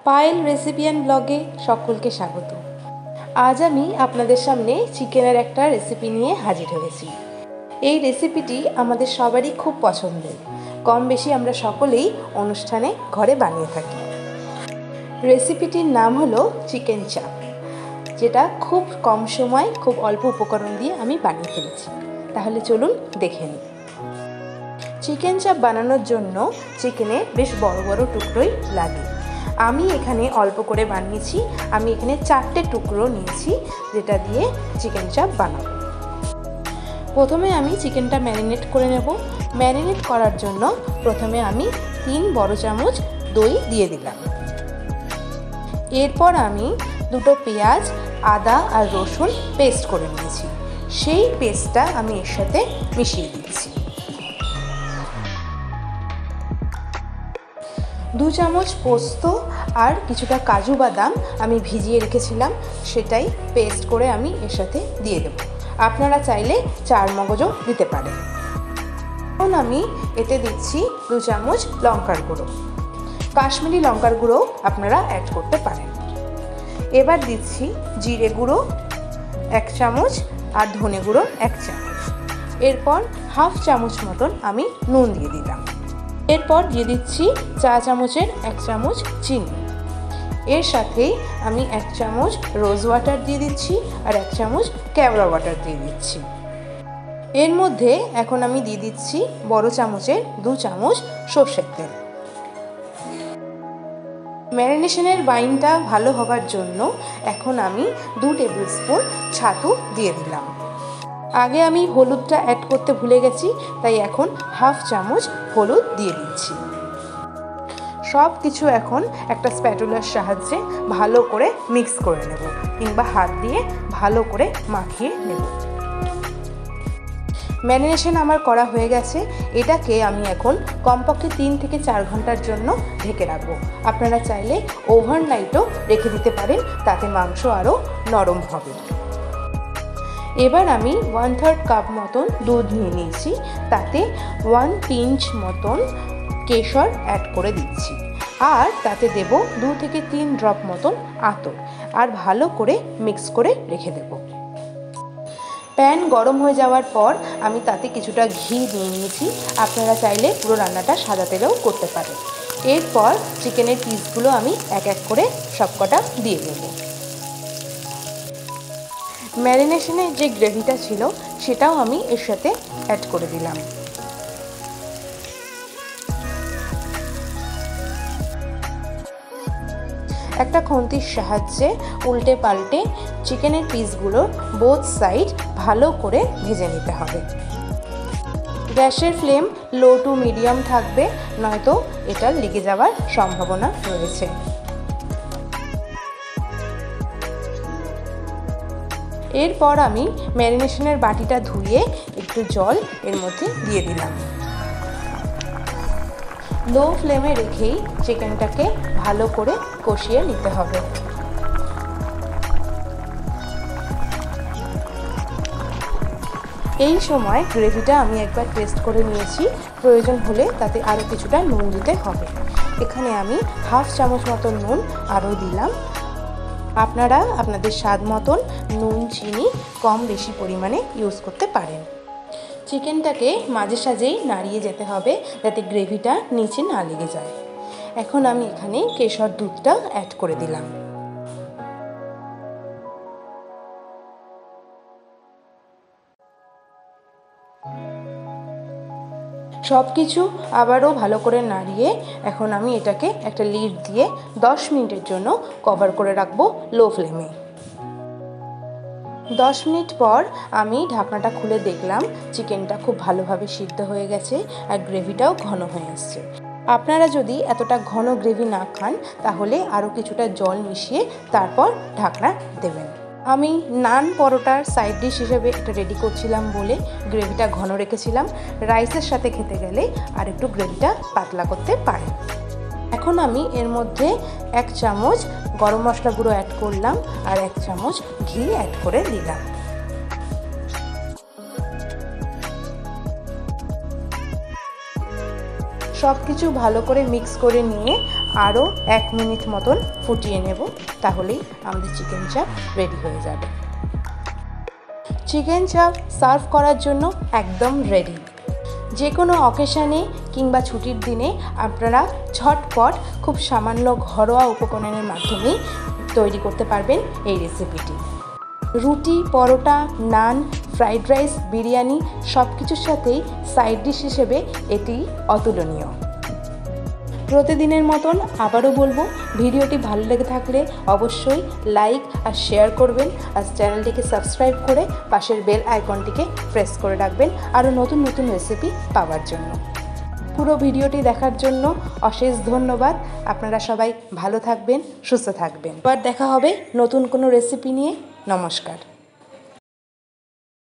Payel recipe and ব্লগে সকলকে স্বাগত। আজ আমি আপনাদের সামনে চিকেনের একটা রেসিপি নিয়ে হাজির হয়েছি। এই রেসিপিটি আমাদের সবারই খুব পছন্দের, কম বেশি আমরা সকলেই অনুষ্ঠানে ঘরে বানিয়ে থাকি। রেসিপিটির নাম হলো চিকেন চাপ, যেটা খুব কম সময় খুব অল্প উপকরণ দিয়ে আমি বানিয়ে ফেলেছি। তাহলে চলুন দেখে নিই। চিকেন চাপ বানানোর জন্য চিকেনে বেশ বড় বড় টুকরোই লাগে। আমি এখানে অল্প করে বানিয়েছি। আমি এখানে 4টে টুকরো নিয়েছি, যেটা দিয়ে চিকেন চাপ বানাবো। প্রথমে আমি চিকেনটা ম্যারিনেট করে নেব। ম্যারিনেট করার জন্য প্রথমে আমি 3 বড় চামচ দই দিয়ে দিলাম। এরপর আমি 2টো পেঁয়াজ, আদা আর রসুন পেস্ট করে নিয়েছি। সেই পেস্টটা আমি এর সাথে মিশিয়ে দিচ্ছি। 2 চামচ পোস্ত আর কিছুটা কাজু বাদাম আমি ভিজিয়ে রেখেছিলাম, সেটাই পেস্ট করে আমি এর সাথে দিয়ে দেব। আপনারা চাইলে 4 মগজও দিতে পারেন। এখন আমি এতে দিচ্ছি 2 চামচ লঙ্কার গুঁড়ো। কাশ্মীরি লঙ্কার গুঁড়ো আপনারা অ্যাড করতে পারেন। এবার দিচ্ছি জিরে গুঁড়ো 1 চামচ আর ধনে গুঁড়ো 1 চামচ। এরপর হাফ চামচ মতন আমি নুন দিয়ে দিলাম। এরপর দিয়ে দিচ্ছি চা চামচের 1 চামচ চিনি। এর সাথেই আমি 1 চামচ রোজ ওয়াটার দিয়ে দিচ্ছি আর 1 চামচ কেওড়া ওয়াটার দিয়ে দিচ্ছি। এর মধ্যে এখন আমি দিয়ে দিচ্ছি বড় চামচের 2 চামচ সরষের তেল। ম্যারিনেশনের বাইনটা ভালো হবার জন্য এখন আমি 2 টেবিল স্পুন ছাতু দিয়ে দিলাম। আগে আমি হলুদটা অ্যাড করতে ভুলে গেছি, তাই এখন হাফ চামচ হলুদ দিয়ে দিচ্ছি। সব কিছু এখন একটা স্প্যাটুলার সাহায্যে ভালো করে মিক্স করে নেব, কিংবা হাত দিয়ে ভালো করে মাখিয়ে নেব। ম্যারিনেশন আমার করা হয়ে গেছে। এটাকে আমি এখন কমপক্ষে 3 থেকে 4 ঘন্টার জন্য ঢেকে রাখবো। আপনারা চাইলে ওভারনাইটও রেখে দিতে পারেন, তাতে মাংস আরও নরম হবে। এবার আমি 1/3 কাপ মতন দুধ নিয়ে নিয়েছি, তাতে 1 পিঞ্চ মতন কেশর অ্যাড করে দিচ্ছি, আর তাতে দেব 2 থেকে 3 ড্রপ মতন আতর, আর ভালো করে মিক্স করে রেখে দেব। প্যান গরম হয়ে যাওয়ার পর আমি তাতে কিছুটা ঘি দিয়ে নিয়েছি। আপনারা চাইলে পুরো রান্নাটা সাদা তেলেও করতে পারেন। এরপর চিকেনের পিসগুলো আমি এক এক করে সবকটা দিয়ে দেব। ম্যারিনেশনের যে গ্রেভিটা ছিল সেটাও আমি এর সাথে অ্যাড করে দিলাম। একটা খুন্তির সাহায্যে উল্টে পাল্টে চিকেনের পিসগুলো বোথ সাইড ভালো করে ভেজে নিতে হবে। গ্যাসের ফ্লেম লো টু মিডিয়াম থাকবে, নয়তো এটা লেগে যাওয়ার সম্ভাবনা রয়েছে। এরপর আমি ম্যারিনেশনের বাটিটা ধুয়ে একটু জল এর মধ্যে দিয়ে দিলাম। লো ফ্লেমে রেখেই চিকেনটাকে ভালো করে কষিয়ে নিতে হবে। এই সময় গ্রেভিটা আমি একবার টেস্ট করে নিয়েছি, প্রয়োজন হলে তাতে আরও কিছুটা নুন দিতে হবে। এখানে আমি হাফ চামচ মতন নুন আরও দিলাম। আপনারা আপনাদের স্বাদ মতন নুন চিনি কম বেশি পরিমাণে ইউজ করতে পারেন। চিকেনটাকে মাঝে সাঝেই নাড়িয়ে যেতে হবে, যাতে গ্রেভিটা নিচে না লেগে যায়। এখন আমি এখানে কেশর দুধটা অ্যাড করে দিলাম। সব কিছু আবারও ভালো করে নাড়িয়ে এখন আমি এটাকে একটা লিড দিয়ে 10 মিনিটের জন্য কভার করে রাখবো লো ফ্লেমে। 10 মিনিট পর আমি ঢাকনাটা খুলে দেখলাম চিকেনটা খুব ভালোভাবে সিদ্ধ হয়ে গেছে আর গ্রেভিটাও ঘন হয়ে এসছে। আপনারা যদি এতটা ঘন গ্রেভি না খান, তাহলে আরও কিছুটা জল মিশিয়ে তারপর ঢাকনা দেবেন। আমি নান পরোটার সাইড ডিশ হিসেবে এটা রেডি করছিলাম বলে গ্রেভিটা ঘন রেখেছিলাম। রাইসের সাথে খেতে গেলে আর একটু গ্রেভিটা পাতলা করতে পারেন। এখন আমি এর মধ্যে 1 চামচ গরম মশলা গুঁড়ো অ্যাড করলাম আর 1 চামচ ঘি অ্যাড করে দিলাম। সব কিছু ভালো করে মিক্স করে নিয়ে আরও 1 মিনিট মতন ফুটিয়ে নেব, তাহলেই আমাদের চিকেন চাপ রেডি হয়ে যাবে। চিকেন চাপ সার্ভ করার জন্য একদম রেডি। যে কোনো অকেশানে কিংবা ছুটির দিনে আপনারা ঝটপট খুব সামান্য ঘরোয়া উপকরণের মাধ্যমেই তৈরি করতে পারবেন এই রেসিপিটি। রুটি, পরোটা, নান, ফ্রাইড রাইস, বিরিয়ানি সব কিছুর সাথেই সাইড ডিশ হিসেবে এটি অতুলনীয়। প্রতিদিনের মতন আবারও বলবো, ভিডিওটি ভালো লেগে থাকলে অবশ্যই লাইক আর শেয়ার করবেন, আর চ্যানেলটিকে সাবস্ক্রাইব করে পাশের বেল আইকনটিকে প্রেস করে রাখবেন আরও নতুন নতুন রেসিপি পাওয়ার জন্য। পুরো ভিডিওটি দেখার জন্য অশেষ ধন্যবাদ। আপনারা সবাই ভালো থাকবেন, সুস্থ থাকবেন। আবার দেখা হবে নতুন কোনো রেসিপি নিয়ে। নমস্কার।